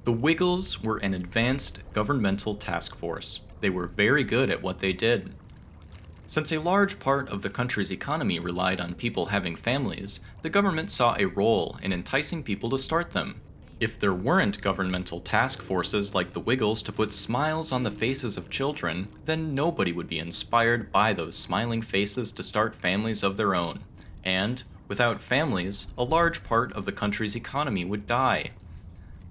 The Wiggles were an advanced governmental task force. They were very good at what they did. Since a large part of the country's economy relied on people having families, the government saw a role in enticing people to start them. If there weren't governmental task forces like the Wiggles to put smiles on the faces of children, then nobody would be inspired by those smiling faces to start families of their own. And, without families, a large part of the country's economy would die.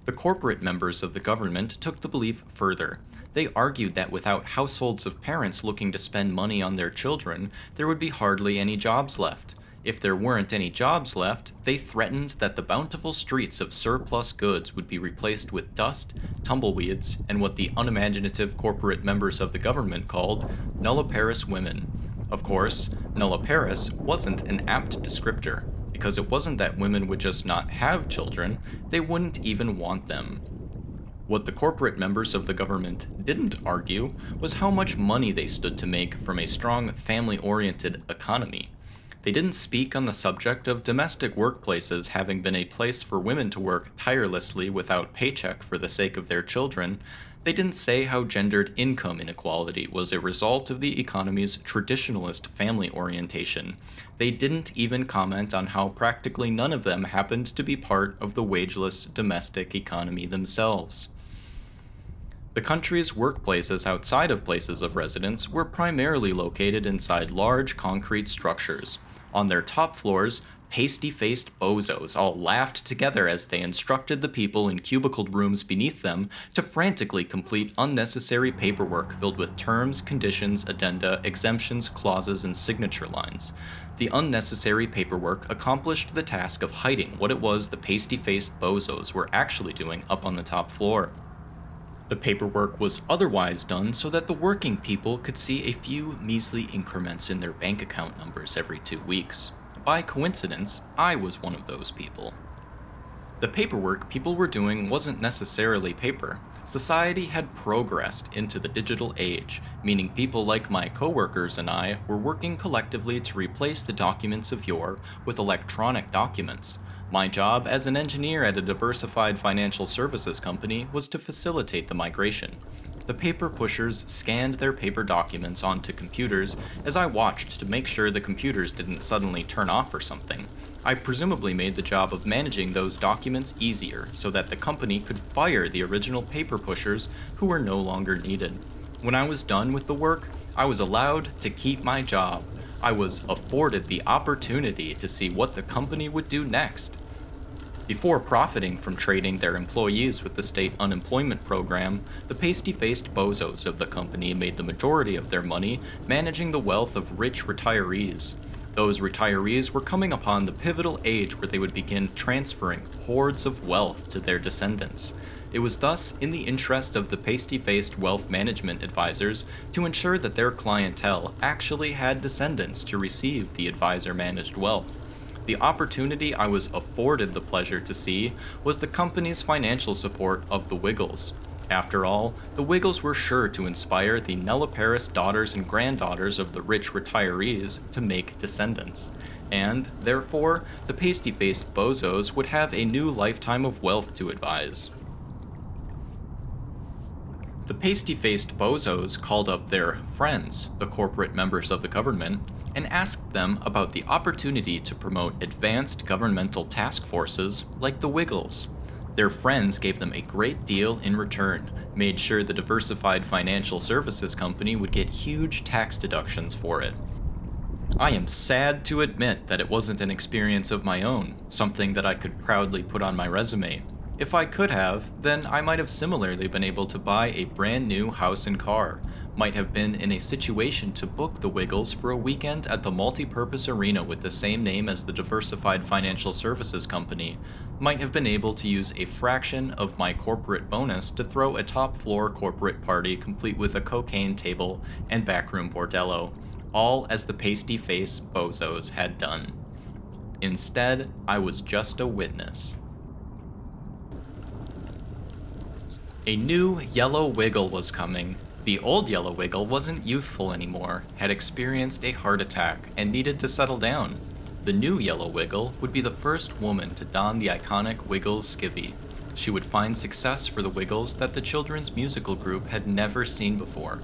The corporate members of the government took the belief further. They argued that without households of parents looking to spend money on their children, there would be hardly any jobs left. If there weren't any jobs left, they threatened that the bountiful streets of surplus goods would be replaced with dust, tumbleweeds, and what the unimaginative corporate members of the government called nulliparous women. Of course, nulliparous wasn't an apt descriptor, because it wasn't that women would just not have children, they wouldn't even want them. What the corporate members of the government didn't argue was how much money they stood to make from a strong family-oriented economy. They didn't speak on the subject of domestic workplaces having been a place for women to work tirelessly without paycheck for the sake of their children. They didn't say how gendered income inequality was a result of the economy's traditionalist family orientation. They didn't even comment on how practically none of them happened to be part of the wageless domestic economy themselves. The country's workplaces outside of places of residence were primarily located inside large concrete structures. On their top floors, pasty-faced bozos all laughed together as they instructed the people in cubicled rooms beneath them to frantically complete unnecessary paperwork filled with terms, conditions, addenda, exemptions, clauses, and signature lines. The unnecessary paperwork accomplished the task of hiding what it was the pasty-faced bozos were actually doing up on the top floor. The paperwork was otherwise done so that the working people could see a few measly increments in their bank account numbers every 2 weeks. By coincidence, I was one of those people. The paperwork people were doing wasn't necessarily paper. Society had progressed into the digital age, meaning people like my coworkers and I were working collectively to replace the documents of yore with electronic documents. My job as an engineer at a diversified financial services company was to facilitate the migration. The paper pushers scanned their paper documents onto computers as I watched to make sure the computers didn't suddenly turn off or something. I presumably made the job of managing those documents easier so that the company could fire the original paper pushers who were no longer needed. When I was done with the work, I was allowed to keep my job. I was afforded the opportunity to see what the company would do next. Before profiting from trading their employees with the state unemployment program, the pasty-faced bozos of the company made the majority of their money managing the wealth of rich retirees. Those retirees were coming upon the pivotal age where they would begin transferring hordes of wealth to their descendants. It was thus in the interest of the pasty-faced wealth management advisors to ensure that their clientele actually had descendants to receive the advisor-managed wealth. The opportunity I was afforded the pleasure to see was the company's financial support of the Wiggles. After all, the Wiggles were sure to inspire the nulliparous daughters and granddaughters of the rich retirees to make descendants. And, therefore, the pasty-faced bozos would have a new lifetime of wealth to advise. The pasty-faced bozos called up their friends, the corporate members of the government, and asked them about the opportunity to promote advanced governmental task forces like the Wiggles. Their friends gave them a great deal in return, made sure the diversified financial services company would get huge tax deductions for it. I am sad to admit that it wasn't an experience of my own, something that I could proudly put on my resume. If I could have, then I might have similarly been able to buy a brand new house and car, might have been in a situation to book the Wiggles for a weekend at the multi-purpose arena with the same name as the diversified financial services company, might have been able to use a fraction of my corporate bonus to throw a top-floor corporate party complete with a cocaine table and backroom bordello, all as the pasty-face bozos had done. Instead, I was just a witness. A new yellow Wiggle was coming. The old yellow Wiggle wasn't youthful anymore, had experienced a heart attack, and needed to settle down. The new Yellow Wiggle would be the first woman to don the iconic Wiggles skivvy. She would find success for the Wiggles that the children's musical group had never seen before.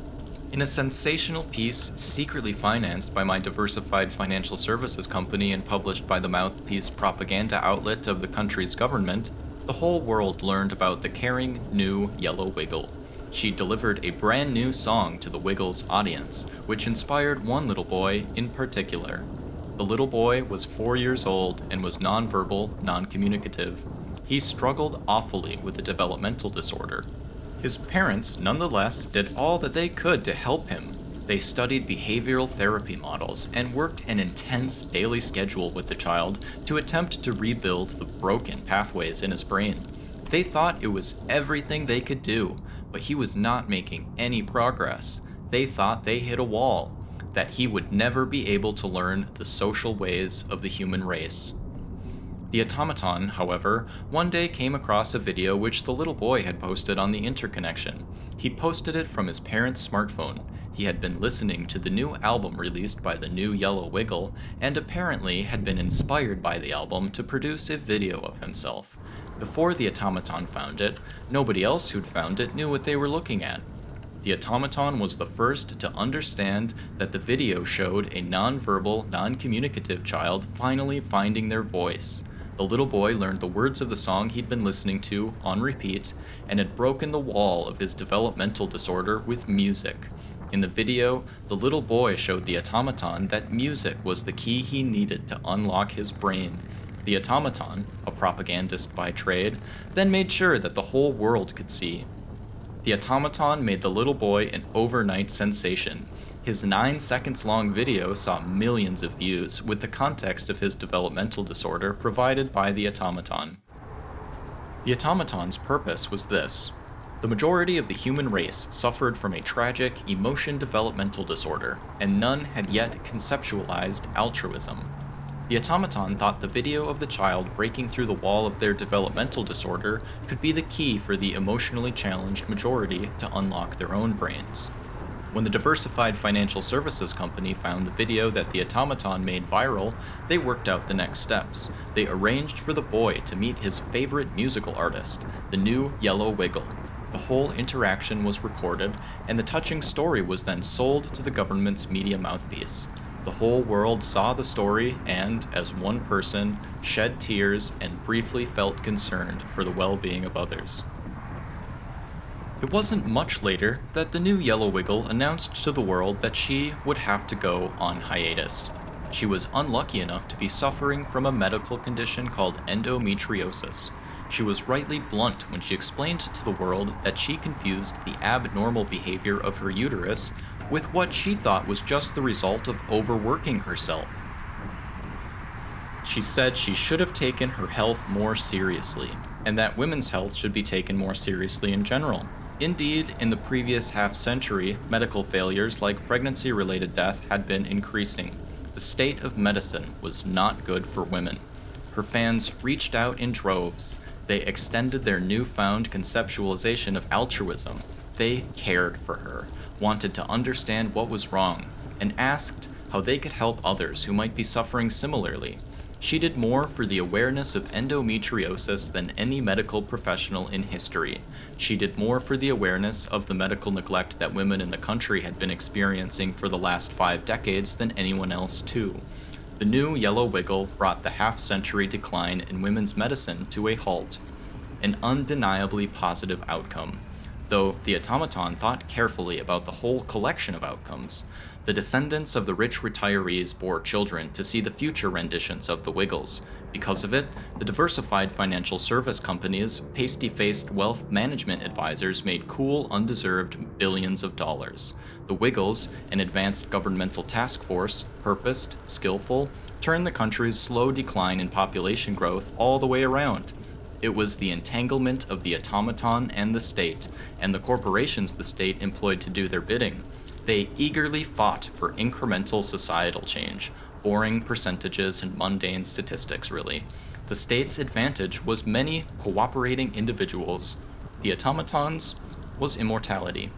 In a sensational piece secretly financed by my diversified financial services company and published by the mouthpiece propaganda outlet of the country's government, the whole world learned about the caring new Yellow Wiggle. She delivered a brand new song to the Wiggles audience, which inspired one little boy in particular. The little boy was 4 years old and was nonverbal, non-communicative. He struggled awfully with a developmental disorder. His parents, nonetheless, did all that they could to help him. They studied behavioral therapy models and worked an intense daily schedule with the child to attempt to rebuild the broken pathways in his brain. They thought it was everything they could do, but he was not making any progress. They thought they hit a wall, that he would never be able to learn the social ways of the human race. The automaton, however, one day came across a video which the little boy had posted on the interconnection. He posted it from his parents' smartphone. He had been listening to the new album released by the new Yellow Wiggle, and apparently had been inspired by the album to produce a video of himself. Before the automaton found it, nobody else who'd found it knew what they were looking at. The automaton was the first to understand that the video showed a nonverbal, non-communicative child finally finding their voice. The little boy learned the words of the song he'd been listening to on repeat, and had broken the wall of his developmental disorder with music. In the video, the little boy showed the automaton that music was the key he needed to unlock his brain. The automaton, a propagandist by trade, then made sure that the whole world could see. The automaton made the little boy an overnight sensation. His 9 seconds long video saw millions of views, with the context of his developmental disorder provided by the automaton. The automaton's purpose was this. The majority of the human race suffered from a tragic emotion developmental disorder, and none had yet conceptualized altruism. The automaton thought the video of the child breaking through the wall of their developmental disorder could be the key for the emotionally challenged majority to unlock their own brains. When the diversified financial services company found the video that the automaton made viral, they worked out the next steps. They arranged for the boy to meet his favorite musical artist, the new Yellow Wiggle. The whole interaction was recorded, and the touching story was then sold to the government's media mouthpiece. The whole world saw the story and, as one person, shed tears and briefly felt concerned for the well-being of others. It wasn't much later that the new Yellow Wiggle announced to the world that she would have to go on hiatus. She was unlucky enough to be suffering from a medical condition called endometriosis. She was rightly blunt when she explained to the world that she confused the abnormal behavior of her uterus with what she thought was just the result of overworking herself. She said she should have taken her health more seriously, and that women's health should be taken more seriously in general. Indeed, in the previous half-century, medical failures like pregnancy-related death had been increasing. The state of medicine was not good for women. Her fans reached out in droves. They extended their newfound conceptualization of altruism. They cared for her, wanted to understand what was wrong, and asked how they could help others who might be suffering similarly. She did more for the awareness of endometriosis than any medical professional in history. She did more for the awareness of the medical neglect that women in the country had been experiencing for the last 5 decades than anyone else, too. The new Yellow Wiggle brought the half-century decline in women's medicine to a halt. An undeniably positive outcome. Though the automaton thought carefully about the whole collection of outcomes, the descendants of the rich retirees bore children to see the future renditions of the Wiggles. Because of it, the diversified financial service companies' pasty-faced wealth management advisors made cool, undeserved billions of dollars. The Wiggles, an advanced governmental task force, purposed, skillful, turned the country's slow decline in population growth all the way around. It was the entanglement of the automaton and the state, and the corporations the state employed to do their bidding. They eagerly fought for incremental societal change, boring percentages and mundane statistics, really. The state's advantage was many cooperating individuals. The automaton's was immortality.